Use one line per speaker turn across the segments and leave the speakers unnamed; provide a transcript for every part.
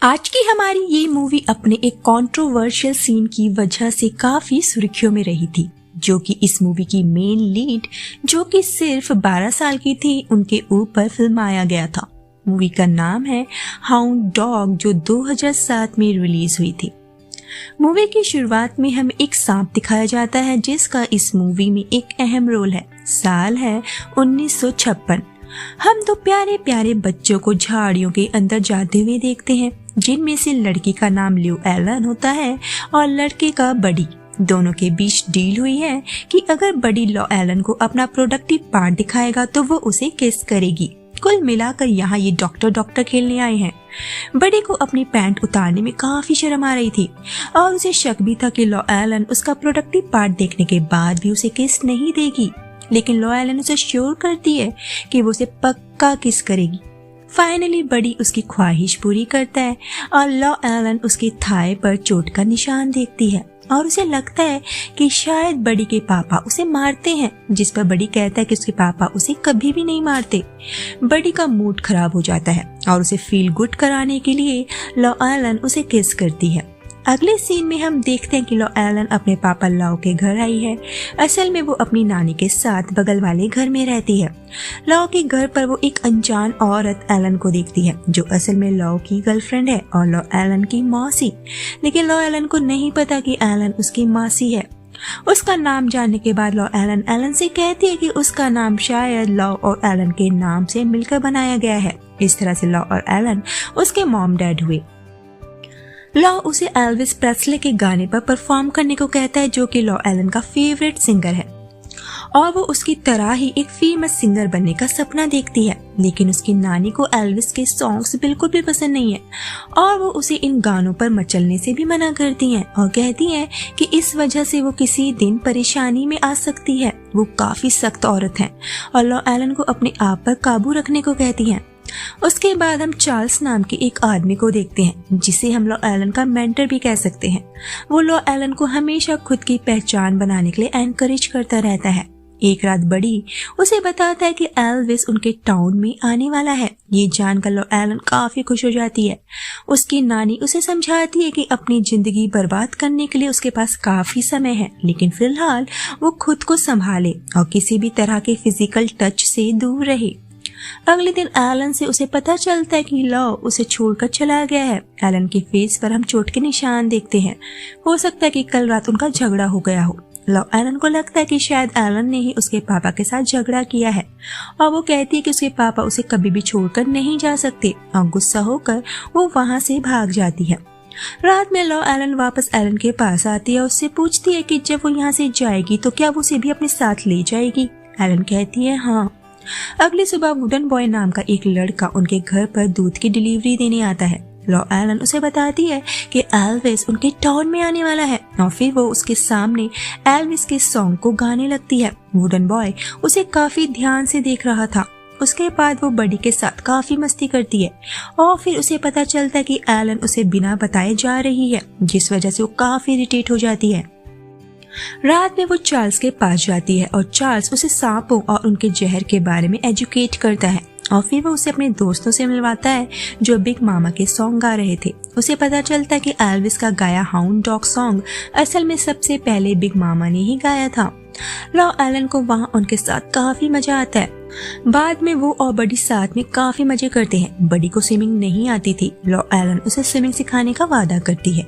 आज की हमारी ये मूवी अपने एक कंट्रोवर्शियल सीन की वजह से काफी सुर्खियों में रही थी, जो कि इस मूवी की मेन लीड जो कि सिर्फ 12 साल की थी उनके ऊपर फिल्माया गया था। मूवी का नाम है हाउंड डॉग, जो 2007 में रिलीज हुई थी। मूवी की शुरुआत में हमें एक सांप दिखाया जाता है जिसका इस मूवी में एक अहम रोल है। साल है 1956। हम दो प्यारे प्यारे बच्चों को झाड़ियों के अंदर जाते हुए देखते हैं, जिनमें से लड़की का नाम ल्यू एलन होता है और लड़के का बडी। दोनों के बीच डील हुई है कि अगर बडी ल्यू एलन को अपना प्रोडक्टिव पार्ट दिखाएगा तो वो उसे किस करेगी। कुल मिलाकर यहाँ ये डॉक्टर खेलने आए हैं। बडी को अपनी पैंट उतारने में काफी शर्म आ रही थी और उसे शक भी था कि ल्यू एलन उसका प्रोडक्टिव पार्ट देखने के बाद भी उसे किस नहीं देगी, लेकिन ल्यू एलन उसे श्योर करती है कि वो उसे पक्का किस करेगी। फाइनली बडी उसकी ख्वाहिश पूरी करता है और ल्यू एलन उसकी थाई पर चोट का निशान देखती है और उसे लगता है कि शायद बडी के पापा उसे मारते हैं, जिस पर बडी कहता है कि उसके पापा उसे कभी भी नहीं मारते। बडी का मूड खराब हो जाता है और उसे फील गुड कराने के लिए ल्यू एलन उसे किस करती है। अगले सीन में हम देखते हैं कि ल्यू एलन अपने पापा ल्यू के घर आई है। असल में वो अपनी नानी के साथ बगल वाले घर में रहती है। ल्यू के घर पर वो एक अनजान औरत एलन को देखती है, जो असल में ल्यू की गर्लफ्रेंड है और ल्यू एलन की मौसी। लेकिन ल्यू एलन को नहीं पता कि एलन उसकी मौसी है। उसका नाम जानने के बाद ल्यू एलन से कहती है कि उसका नाम शायद ल्यू और एलन के नाम से मिलकर बनाया गया है। इस तरह से ल्यू और एलन उसके मॉम डैड हुए। ल्यू उसे एल्विस प्रेस्ले के गाने पर परफॉर्म करने को कहता है, जो कि ल्यू एलन का फेवरेट सिंगर है और वो उसकी तरह ही एक फेमस सिंगर बनने का सपना देखती है। लेकिन उसकी नानी को एल्विस के सॉन्ग्स बिल्कुल भी पसंद नहीं है और वो उसे इन गानों पर मचलने से भी मना करती हैं और कहती हैं कि इस वजह से वो किसी दिन परेशानी में आ सकती है। वो काफी सख्त औरत है और ल्यू एलन को अपने आप पर काबू रखने को कहती हैं। उसके बाद हम चार्ल्स नाम के एक आदमी को देखते हैं, जिसे हम ल्यू एलन का मेंटर भी कह सकते हैं। वो ल्यू एलन को हमेशा खुद की पहचान बनाने के लिए एनकरेज करता रहता है। एक रात बडी उसे बताता है कि एल्विस उनके टाउन में आने वाला है। ये जानकर ल्यू एलन काफी खुश हो जाती है। उसकी नानी उसे समझाती है कि अपनी जिंदगी बर्बाद करने के लिए उसके पास काफी समय है, लेकिन फिलहाल वो खुद को संभाले और किसी भी तरह के फिजिकल टच से दूर रहे। अगले दिन एलन से उसे पता चलता है कि ल्यू उसे छोड़कर चला गया है। एलन के फेस पर हम चोट के निशान देखते हैं। हो सकता है कि कल रात उनका झगड़ा हो गया हो। ल्यू एलन को लगता है कि शायद एलन ने ही उसके पापा के साथ झगड़ा किया है और वो कहती है कि उसके पापा उसे कभी भी छोड़कर नहीं जा सकते और गुस्सा होकर वो वहां से भाग जाती है। रात में ल्यू एलन वापस एलन के पास आती है और उससे पूछती है कि जब वो यहाँ से जाएगी तो क्या वो उसे भी अपने साथ ले जाएगी। एलन कहती है हाँ। अगली सुबह वुडन बॉय नाम का एक लड़का उनके घर पर दूध की डिलीवरी देने आता है। ल्यू एलन उसे बताती है कि एल्विस उनके टाउन में आने वाला है और फिर वो उसके सामने एल्विस के सॉन्ग को गाने लगती है। वुडन बॉय उसे काफी ध्यान से देख रहा था। उसके बाद वो बडी के साथ काफी मस्ती करती है और फिर उसे पता चलता है कि एलन उसे बिना बताए जा रही है, जिस वजह से वो काफी इरिटेट हो जाती है। रात में वो चार्ल्स के पास जाती है और चार्ल्स उसे सांपों और उनके जहर के बारे में एजुकेट करता है और फिर वो उसे अपने दोस्तों से मिलवाता है जो बिग मामा के सॉन्ग गा रहे थे। उसे पता चलता है कि एल्विस का गाया हाउंड डॉग सॉन्ग असल में सबसे पहले बिग मामा ने ही गाया था। ल्यू एलन को वहाँ उनके साथ काफी मजा आता है। बाद में वो और बडी साथ में काफी मजे करते हैं। बडी को स्विमिंग नहीं आती थी। ल्यू एलन उसे स्विमिंग सिखाने का वादा करती है।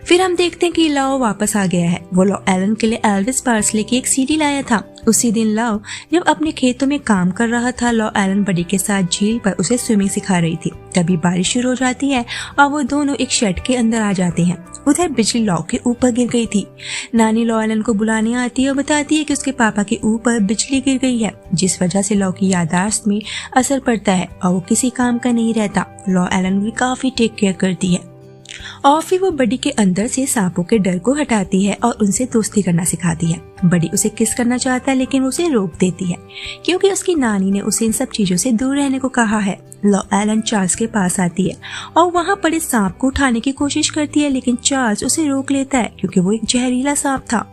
फिर हम देखते हैं कि ल्यू वापस आ गया है। वो ल्यू एलन के लिए एल्विस प्रेस्ले की एक सीडी लाया था। उसी दिन ल्यू जब अपने खेतों में काम कर रहा था, ल्यू एलन बडी के साथ झील पर उसे स्विमिंग सिखा रही थी। तभी बारिश शुरू हो जाती है और वो दोनों एक शेड के अंदर आ जाते हैं। उधर बिजली ल्यू के ऊपर गिर गई थी। नानी ल्यू एलन को बुलाने आती है और बताती है कि उसके पापा के ऊपर बिजली गिर गई है, जिस वजह से ल्यू की याददाश्त में असर पड़ता है और वो किसी काम का नहीं रहता। ल्यू एलन भी काफी टेक केयर करती है और फिर वो बडी के अंदर से सांपों के डर को हटाती है और उनसे दोस्ती करना सिखाती है। बडी उसे किस करना चाहता है, लेकिन उसे रोक देती है क्योंकि उसकी नानी ने उसे इन सब चीजों से दूर रहने को कहा है। ल्यू एलन चार्ल्स के पास आती है और वहाँ पड़े सांप को उठाने की कोशिश करती है, लेकिन चार्ल्स उसे रोक लेता है क्योंकि वो एक जहरीला सांप था।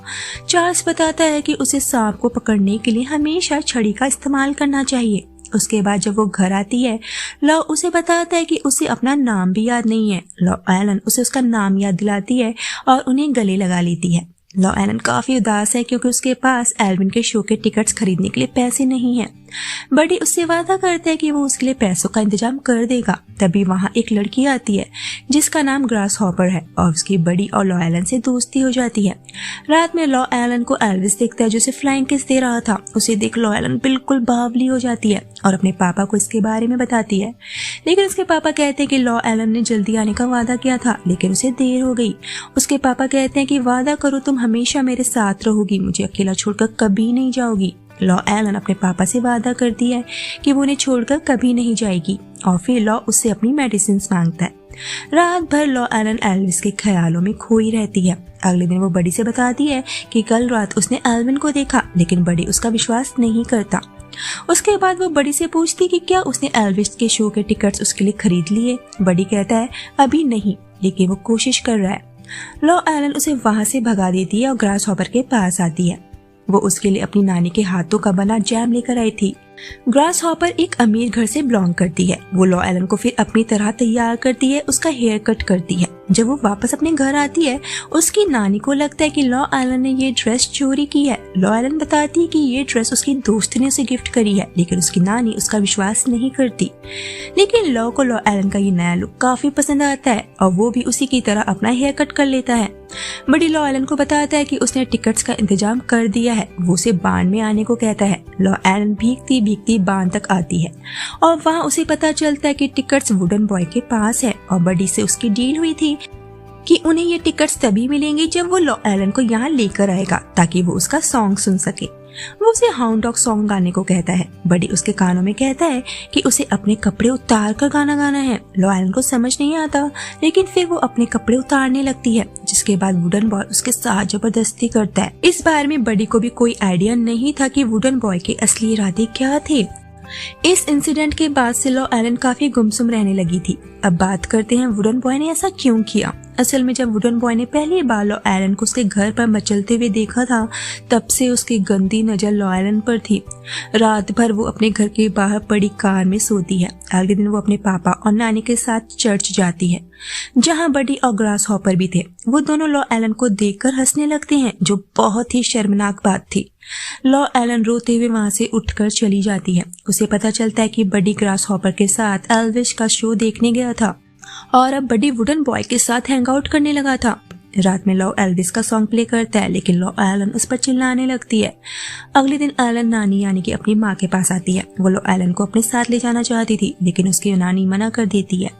चार्ल्स बताता है कि उसे सांप को पकड़ने के लिए हमेशा छड़ी का इस्तेमाल करना चाहिए। उसके बाद जब वो घर आती है, लॉ उसे बताता है कि उसे अपना नाम भी याद नहीं है। लॉ एलन उसे उसका नाम याद दिलाती है और उन्हें गले लगा लेती है। लॉ एलन काफी उदास है क्योंकि उसके पास एल्विन के शो के टिकट्स खरीदने के लिए पैसे नहीं हैं। बडी उससे वादा करता है कि वो उसके लिए पैसों का इंतजाम कर देगा। तभी वहाँ एक लड़की आती है जिसका नाम ग्रास हॉपर है और उसकी बडी और लॉ एलन से दोस्ती हो जाती है। रात में लॉ एलन को एल्विस देखता है जो उसे फ्लाइंग किस दे रहा था। उसे देख लॉ एलन बिल्कुल बावली हो जाती है और अपने पापा को इसके बारे में बताती है, लेकिन उसके पापा कहते हैं कि लॉ एलन ने जल्दी आने का वादा किया था लेकिन उसे देर हो गई। उसके पापा कहते हैं कि वादा करो तुम हमेशा मेरे साथ रहोगी, मुझे अकेला छोड़कर कभी नहीं जाओगी। लॉ एलन अपने पापा से वादा करती है कि वो उन्हें छोड़कर कभी नहीं जाएगी और फिर लॉ उससे अपनी मेडिसिन मांगता है। रात भर लॉ एलन एल्विस के ख्यालों में खोई रहती है। अगले दिन वो बडी से बताती है कि कल रात उसने एल्विन को देखा, लेकिन बडी उसका विश्वास नहीं करता। उसके बाद वो बडी से पूछती कि क्या उसने एल्विस के शो के टिकट्स उसके लिए खरीद लिए। बडी कहता है अभी नहीं, लेकिन वो कोशिश कर रहा है। लॉ एलन उसे वहां से भगा देती है और ग्रास हॉपर के पास आती है। वो उसके लिए अपनी नानी के हाथों का बना जैम लेकर आई थी। ग्रास हॉपर एक अमीर घर से बिलोंग करती है। वो लॉ एलन को फिर अपनी तरह तैयार करती है, उसका हेयर कट करती है। जब वो वापस अपने घर आती है, उसकी नानी को लगता है कि लॉ एलन ने ये ड्रेस चोरी की है। लॉ एलन बताती है कि ये ड्रेस उसकी दोस्त ने उसे गिफ्ट करी है, लेकिन उसकी नानी उसका विश्वास नहीं करती। लेकिन लॉ को लॉ एलन का ये नया लुक काफी पसंद आता है और वो भी उसी की तरह अपना हेयर कट कर लेता है। बड़ी लॉ एलन को बताता है कि उसने टिकट्स का इंतजाम कर दिया है। वो उसे बांध में आने को कहता है। लॉ एलन भीगती भीगती बांध तक आती है और वहाँ उसे पता चलता है कि टिकट्स वुडन बॉय के पास है और बडी से उसकी डील हुई थी कि उन्हें ये टिकट्स तभी मिलेंगे जब वो लॉ एलन को यहाँ लेकर आएगा ताकि वो उसका सॉन्ग सुन सके। वो उसे हाउंड डॉग सॉन्ग गाने को कहता है। बडी उसके कानों में कहता है कि उसे अपने कपड़े उतार कर गाना गाना है। लॉ एलन को समझ नहीं आता, लेकिन फिर वो अपने कपड़े उतारने लगती है, जिसके बाद वुडन बॉय उसके साथ जबरदस्ती करता है। इस बारे में बडी को भी कोई आइडिया नहीं था कि वुडन बॉय के असली इरादे क्या थे। इस इंसिडेंट के बाद से लॉ एलन काफी गुमसुम रहने लगी थी। अब बात करते हैं वुडन बॉय ने ऐसा क्यों किया। असल में जब वुडन बॉय ने पहली बार लॉ एलन को उसके घर पर मचलते हुए देखा था, तब से उसकी गंदी नजर लॉ एलन पर थी। रात भर वो अपने घर के बाहर पड़ी कार में सोती है। अगले दिन वो अपने पापा और नानी के साथ चर्च जाती है, जहाँ बडी और ग्रास हॉपर भी थे। वो दोनों लॉ एलन को देखकर हंसने लगते हैं, जो बहुत ही शर्मनाक बात थी। लॉ एलन रोते हुए वहां से उठकर चली जाती है। उसे पता चलता है कि बडी ग्रास हॉपर के साथ एल्विस का शो देखने गया था और अब बडी वुडन बॉय के साथ हैंग आउट करने लगा था। रात में लॉ एल्विस का सॉन्ग प्ले करता है, लेकिन लॉ एलन उस पर चिल्लाने लगती है। अगले दिन एलन नानी यानी कि अपनी माँ के पास आती है। वो लॉ एलन को अपने साथ ले जाना चाहती थी, लेकिन उसकी नानी मना कर देती है।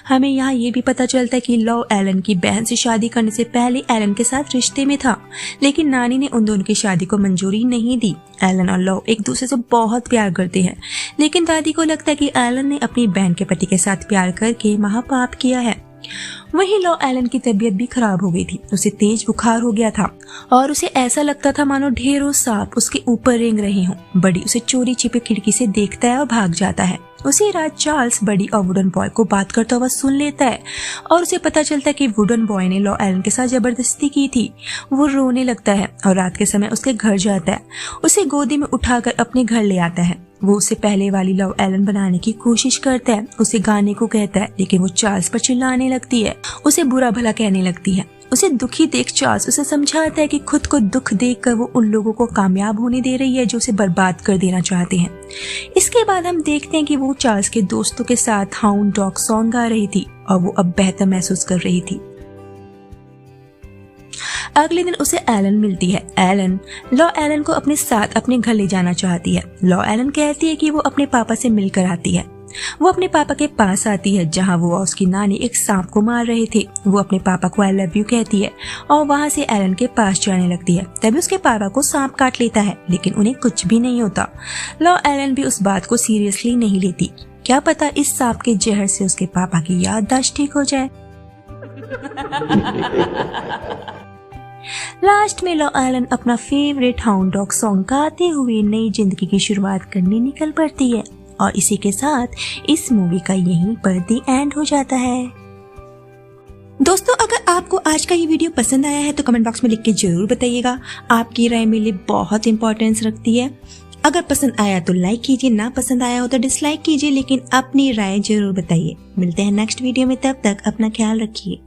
हमें यहाँ ये भी पता चलता है कि लॉ एलन की बहन से शादी करने से पहले एलन के साथ रिश्ते में था, लेकिन नानी ने उन दोनों की शादी को मंजूरी नहीं दी। एलन और लॉ एक दूसरे से बहुत प्यार करते हैं, लेकिन दादी को लगता है कि एलन ने अपनी बहन के पति के साथ प्यार करके महापाप किया है। वहीं लॉ एलन की तबीयत भी खराब हो गई थी। उसे तेज बुखार हो गया था और उसे ऐसा लगता था मानो ढेरों सांप उसके ऊपर रेंग रहे हों। बडी उसे चोरी छिपे खिड़की से देखता है और भाग जाता है। उसी रात चार्ल्स बडी और वुडन बॉय को बात करता हुआ सुन लेता है और उसे पता चलता है कि वुडन बॉय ने लॉ एलन के साथ जबरदस्ती की थी। वो रोने लगता है और रात के समय उसके घर जाता है। उसे गोदी में उठाकर अपने घर ले आता है। वो उसे पहले वाली लॉ एलन बनाने की कोशिश करता है, उसे गाने को कहता है, लेकिन वो चार्ल्स पर चिल्लाने लगती है, उसे बुरा भला कहने लगती है। उसे दुखी देख चार्ल्स उसे समझाता है कि खुद को दुख देखकर वो उन लोगों को कामयाब होने दे रही है जो उसे बर्बाद कर देना चाहते हैं। इसके बाद हम देखते हैं कि वो चार्ल्स के दोस्तों के साथ हाउंड डॉग सॉन्ग गा रही थी और वो अब बेहतर महसूस कर रही थी। अगले दिन उसे एलन मिलती है। एलन लॉ एलन को अपने साथ अपने घर ले जाना चाहती है। लॉ एलन कहती है कि वो अपने पापा से मिलकर आती है। वो अपने पापा के पास आती है, जहाँ वो और उसकी नानी एक सांप को मार रहे थे। वो अपने पापा को आई लव यू कहती है और वहाँ से एलन के पास जाने लगती है। तभी उसके पापा को सांप काट लेता है, लेकिन उन्हें कुछ भी नहीं होता। लॉ एलन भी उस बात को सीरियसली नहीं लेती। क्या पता इस सांप के जहर से उसके पापा की याददाश्त ठीक हो जाए। लास्ट में लॉ एलन अपना फेवरेट हाउंड डॉग सॉन्ग गाते हुए नई जिंदगी की शुरुआत करने निकल पड़ती है और इसी के साथ इस मूवी का यहीं पर द एंड हो जाता है। दोस्तों, अगर आपको आज का ये वीडियो पसंद आया है तो कमेंट बॉक्स में लिख के जरूर बताइएगा। आपकी राय मेरे लिए बहुत इंपॉर्टेंस रखती है। अगर पसंद आया तो लाइक कीजिए, ना पसंद आया हो तो डिसलाइक कीजिए, लेकिन अपनी राय जरूर बताइए। मिलते हैं नेक्स्ट वीडियो में, तब तक अपना ख्याल रखिए।